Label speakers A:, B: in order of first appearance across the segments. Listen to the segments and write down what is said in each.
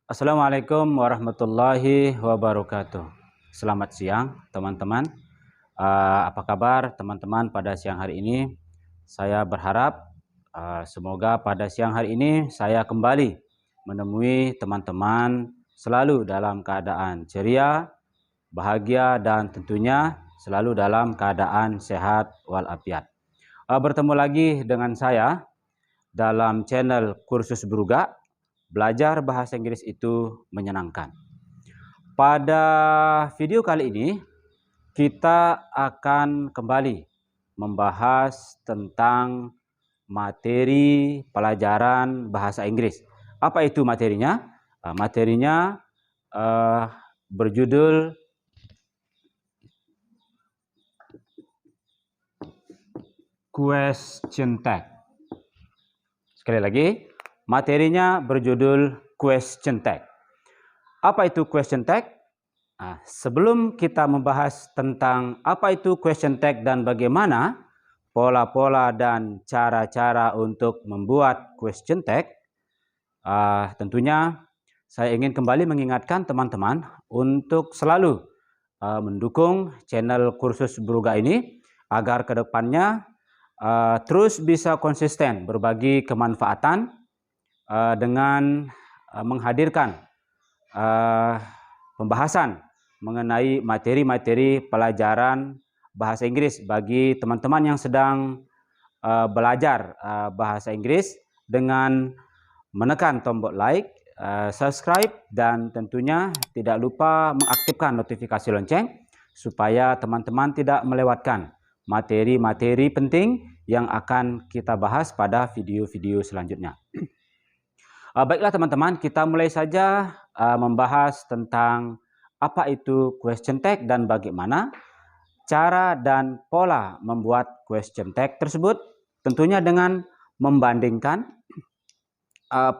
A: Assalamualaikum warahmatullahi wabarakatuh. Selamat siang teman-teman. Apa kabar teman-teman pada siang hari ini? Saya berharap semoga pada siang hari ini saya kembali menemui teman-teman selalu dalam keadaan ceria, bahagia, dan tentunya selalu dalam keadaan sehat walafiat. Bertemu lagi dengan saya dalam channel Kursus Bruga. Belajar bahasa Inggris itu menyenangkan. Pada video kali ini, kita akan kembali membahas tentang materi pelajaran bahasa Inggris. Apa itu materinya? Materinya berjudul Question Tag. Sekali lagi, materinya berjudul Question Tag. Apa itu Question Tag? Sebelum kita membahas tentang apa itu Question Tag dan bagaimana pola-pola dan cara-cara untuk membuat Question Tag, tentunya saya ingin kembali mengingatkan teman-teman untuk selalu mendukung channel Kursus Bruga ini agar kedepannya terus bisa konsisten berbagi kemanfaatan dengan menghadirkan pembahasan mengenai materi-materi pelajaran bahasa Inggris bagi teman-teman yang sedang belajar bahasa Inggris dengan menekan tombol like, subscribe, dan tentunya tidak lupa mengaktifkan notifikasi lonceng supaya teman-teman tidak melewatkan materi-materi penting yang akan kita bahas pada video-video selanjutnya. Baiklah teman-teman, kita mulai saja membahas tentang apa itu question tag dan bagaimana cara dan pola membuat question tag tersebut, tentunya dengan membandingkan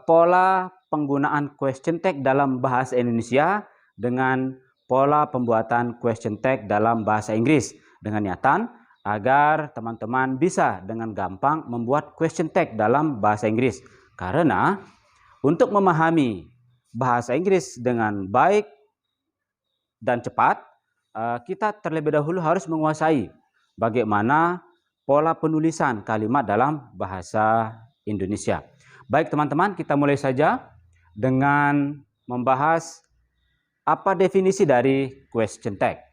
A: pola penggunaan question tag dalam bahasa Indonesia dengan pola pembuatan question tag dalam bahasa Inggris, dengan niatan agar teman-teman bisa dengan gampang membuat question tag dalam bahasa Inggris. Karena untuk memahami bahasa Inggris dengan baik dan cepat, kita terlebih dahulu harus menguasai bagaimana pola penulisan kalimat dalam bahasa Indonesia. Baik teman-teman, kita mulai saja dengan membahas apa definisi dari question tag.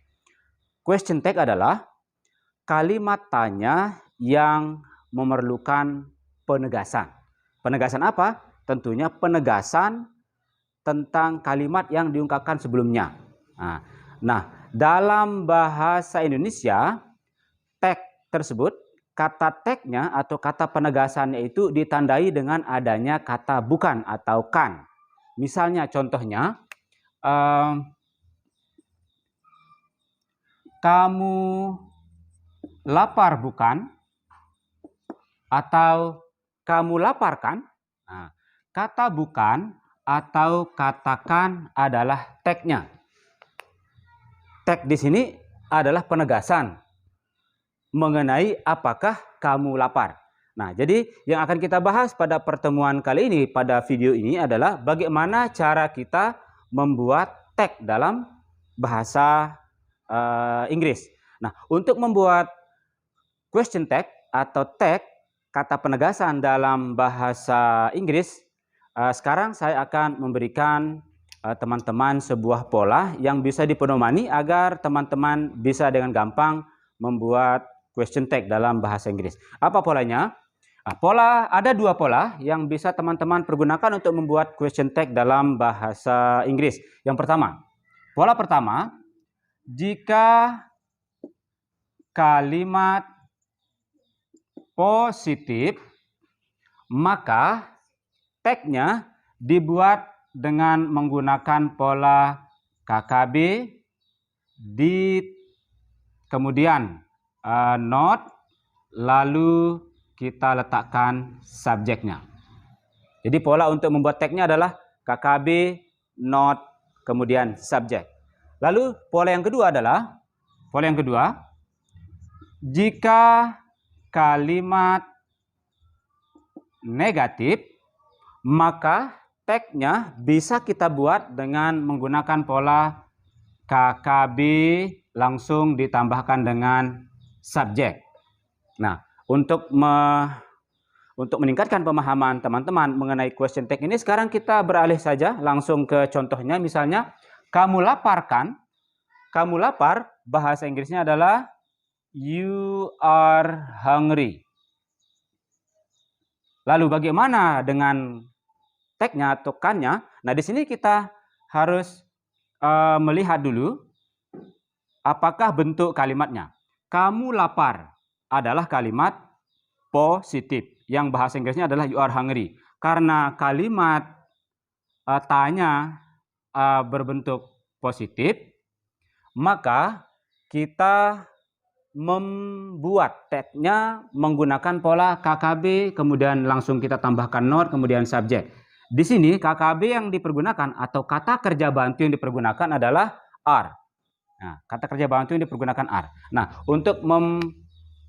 A: Question tag adalah kalimat tanya yang memerlukan penegasan. Penegasan apa? Tentunya penegasan tentang kalimat yang diungkapkan sebelumnya. Nah, dalam bahasa Indonesia, tag tersebut, kata tagnya atau kata penegasannya itu ditandai dengan adanya kata bukan atau kan. Misalnya contohnya, kamu lapar bukan? Atau kamu lapar kan? Kata bukan atau katakan adalah tagnya. Tag di sini adalah penegasan mengenai apakah kamu lapar. Nah, jadi yang akan kita bahas pada pertemuan kali ini, pada video ini adalah bagaimana cara kita membuat tag dalam bahasa Inggris. Nah, untuk membuat question tag atau tag kata penegasan dalam bahasa Inggris, sekarang saya akan memberikan teman-teman sebuah pola yang bisa dipedomani agar teman-teman bisa dengan gampang membuat question tag dalam bahasa Inggris. Apa polanya? Ada dua pola yang bisa teman-teman pergunakan untuk membuat question tag dalam bahasa Inggris. Yang pertama, pola pertama, jika kalimat positif, maka tagnya dibuat dengan menggunakan pola KKB, kemudian not, lalu kita letakkan subjeknya. Jadi pola untuk membuat tagnya adalah KKB, not, kemudian subjek. Lalu pola yang kedua adalah, jika kalimat negatif, maka tagnya bisa kita buat dengan menggunakan pola KKB langsung ditambahkan dengan subjek. Nah, untuk meningkatkan pemahaman teman-teman mengenai question tag ini, sekarang kita beralih saja langsung ke contohnya. Misalnya, kamu lapar kan? Kamu lapar, bahasa Inggrisnya adalah you are hungry. Lalu bagaimana dengan tagnya atau kan-nya? Nah, di sini kita harus melihat dulu apakah bentuk kalimatnya. Kamu lapar adalah kalimat positif, yang bahasa Inggrisnya adalah you are hungry. Karena kalimat tanya berbentuk positif, maka kita membuat tagnya menggunakan pola KKB, kemudian langsung kita tambahkan not, kemudian subjek. Di sini KKB yang dipergunakan atau kata kerja bantu yang dipergunakan adalah are. Nah, kata kerja bantu yang dipergunakan are. Nah, untuk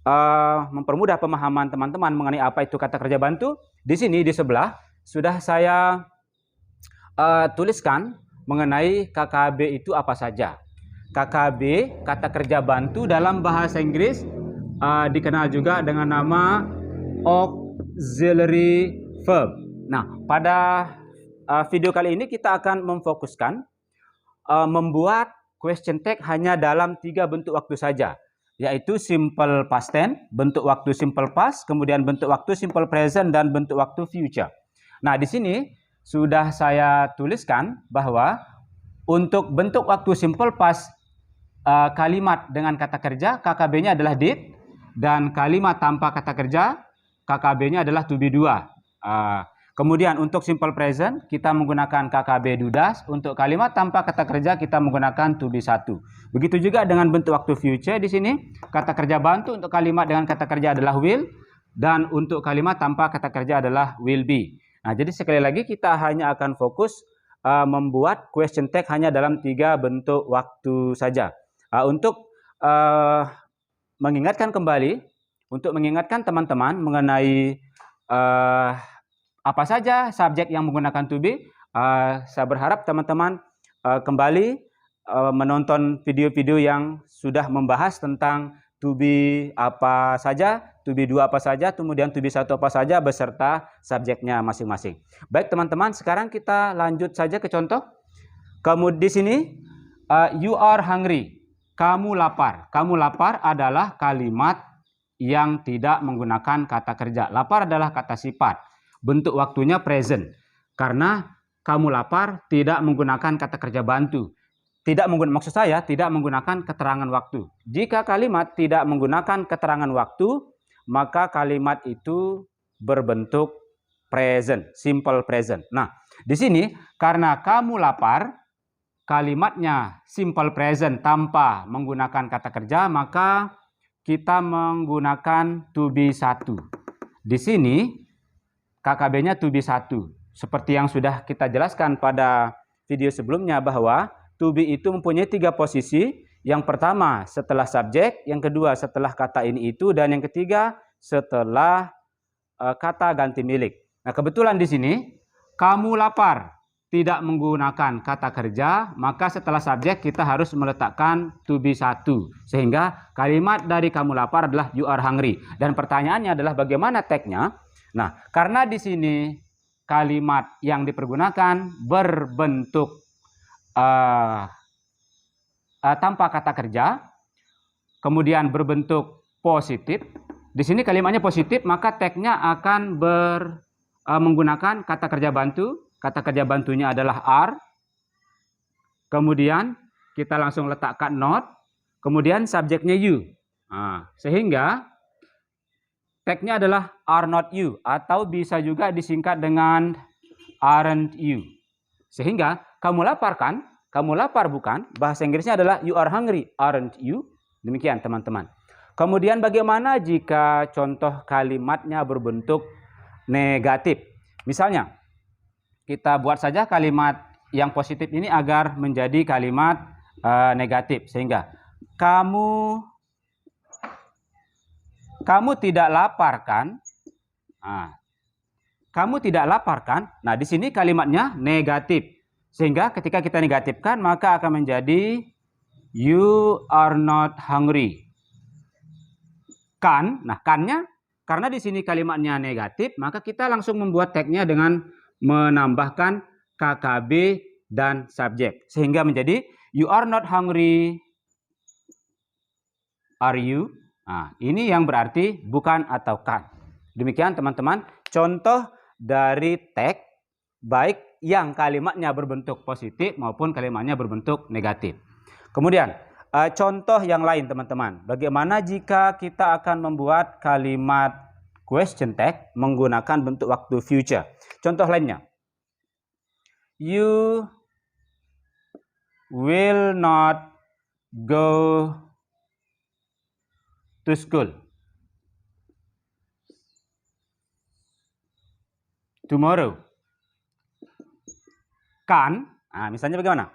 A: mempermudah pemahaman teman-teman mengenai apa itu kata kerja bantu, di sini di sebelah sudah saya tuliskan mengenai KKB itu apa saja. KKB, kata kerja bantu dalam bahasa Inggris dikenal juga dengan nama auxiliary verb. Nah, pada video kali ini kita akan memfokuskan membuat question tag hanya dalam 3 bentuk waktu saja, yaitu simple past tense, bentuk waktu simple past, kemudian bentuk waktu simple present, dan bentuk waktu future. Nah, di sini sudah saya tuliskan bahwa untuk bentuk waktu simple past, kalimat dengan kata kerja KKB-nya adalah did, dan kalimat tanpa kata kerja KKB-nya adalah to be 2. Kemudian untuk simple present kita menggunakan KKB do does, untuk kalimat tanpa kata kerja kita menggunakan to be 1. Begitu juga dengan bentuk waktu future. Di sini kata kerja bantu untuk kalimat dengan kata kerja adalah will, dan untuk kalimat tanpa kata kerja adalah will be. Nah, jadi sekali lagi kita hanya akan fokus membuat question tag hanya dalam 3 bentuk waktu saja. Untuk mengingatkan kembali, untuk mengingatkan teman-teman mengenai apa saja subjek yang menggunakan to be, saya berharap teman-teman kembali menonton video-video yang sudah membahas tentang to be apa saja, to be 2 apa saja, kemudian to be 1 apa saja, beserta subjeknya masing-masing. Baik teman-teman, sekarang kita lanjut saja ke contoh. Kemudian di sini, you are hungry. Kamu lapar. Kamu lapar adalah kalimat yang tidak menggunakan kata kerja. Lapar adalah kata sifat. Bentuk waktunya present. Karena kamu lapar tidak menggunakan kata kerja bantu. Maksud saya tidak menggunakan keterangan waktu. Jika kalimat tidak menggunakan keterangan waktu, maka kalimat itu berbentuk present, simple present. Nah, di sini karena kamu lapar, kalimatnya simple present tanpa menggunakan kata kerja, maka kita menggunakan to be 1. Di sini KKB-nya to be 1. Seperti yang sudah kita jelaskan pada video sebelumnya bahwa to be itu mempunyai 3 posisi. Yang pertama setelah subjek, yang kedua setelah kata ini itu, dan yang ketiga setelah kata ganti milik. Nah, kebetulan di sini kamu lapar tidak menggunakan kata kerja, maka setelah subjek kita harus meletakkan to be 1. Sehingga kalimat dari kamu lapar adalah you are hungry. Dan pertanyaannya adalah bagaimana tagnya? Nah, karena di sini kalimat yang dipergunakan berbentuk tanpa kata kerja, kemudian berbentuk positif. Di sini kalimatnya positif, maka tagnya akan menggunakan kata kerja bantu. Kata kerja bantunya adalah are. Kemudian kita langsung letakkan not. Kemudian subjeknya you. Sehingga tagnya adalah are not you. Atau bisa juga disingkat dengan aren't you. Sehingga kamu lapar kan? Kamu lapar bukan? Bahasa Inggrisnya adalah you are hungry, aren't you? Demikian teman-teman. Kemudian bagaimana jika contoh kalimatnya berbentuk negatif? Misalnya, kita buat saja kalimat yang positif ini agar menjadi kalimat negatif. Sehingga kamu tidak lapar kan? kamu tidak lapar kan? Nah, di sini kalimatnya negatif. Sehingga ketika kita negatifkan, maka akan menjadi you are not hungry. Kan, nah kannya, karena di sini kalimatnya negatif, maka kita langsung membuat tagnya dengan menambahkan KKB dan subjek. Sehingga menjadi you are not hungry, are you? Nah, ini yang berarti bukan atau kan. Demikian teman-teman, contoh dari tag baik yang kalimatnya berbentuk positif maupun kalimatnya berbentuk negatif. Kemudian, contoh yang lain teman-teman. Bagaimana jika kita akan membuat kalimat question tag menggunakan bentuk waktu future? Contoh lainnya. You will not go to school tomorrow. Kan? Nah, misalnya bagaimana?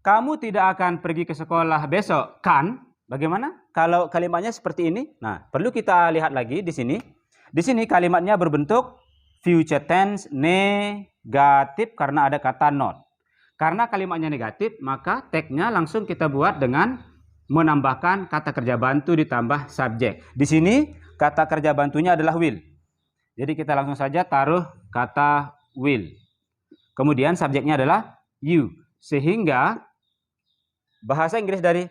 A: Kamu tidak akan pergi ke sekolah besok, kan? Bagaimana? Kalau kalimatnya seperti ini, nah perlu kita lihat lagi di sini. Di sini kalimatnya berbentuk future tense negatif karena ada kata not. Karena kalimatnya negatif, maka tagnya langsung kita buat dengan menambahkan kata kerja bantu ditambah subjek. Di sini kata kerja bantunya adalah will. Jadi kita langsung saja taruh kata will. Kemudian subjeknya adalah you. Sehingga bahasa Inggris dari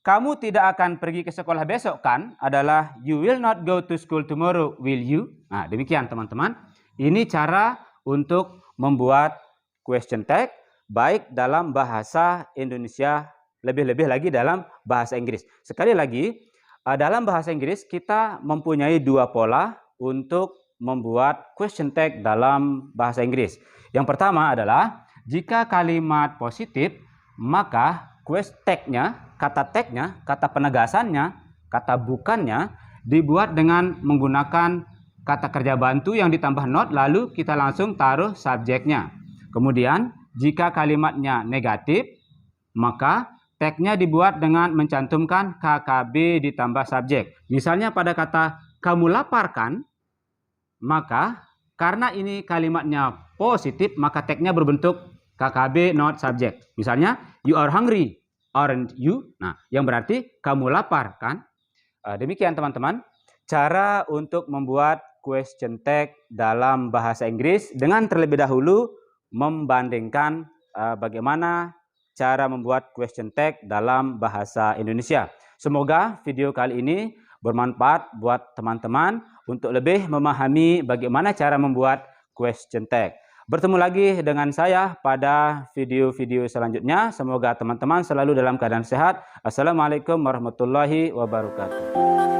A: kamu tidak akan pergi ke sekolah besok kan adalah you will not go to school tomorrow, will you? Nah, demikian teman-teman. Ini cara untuk membuat question tag baik dalam bahasa Indonesia, lebih-lebih lagi dalam bahasa Inggris. Sekali lagi, dalam bahasa Inggris kita mempunyai dua pola untuk membuat question tag dalam bahasa Inggris. Yang pertama adalah jika kalimat positif, maka kata tagnya, kata penegasannya, kata bukannya dibuat dengan menggunakan kata kerja bantu yang ditambah not, lalu kita langsung taruh subjeknya. Kemudian jika kalimatnya negatif, maka tagnya dibuat dengan mencantumkan KKB ditambah subjek. Misalnya pada kata kamu lapar kan, maka karena ini kalimatnya positif, maka tagnya berbentuk KKB not subject. Misalnya, you are hungry, aren't you? Nah, yang berarti kamu lapar kan? Demikian teman-teman, cara untuk membuat question tag dalam bahasa Inggris dengan terlebih dahulu membandingkan bagaimana cara membuat question tag dalam bahasa Indonesia. Semoga video kali ini bermanfaat buat teman-teman untuk lebih memahami bagaimana cara membuat question tag. Bertemu lagi dengan saya pada video-video selanjutnya. Semoga teman-teman selalu dalam keadaan sehat. Assalamualaikum warahmatullahi wabarakatuh.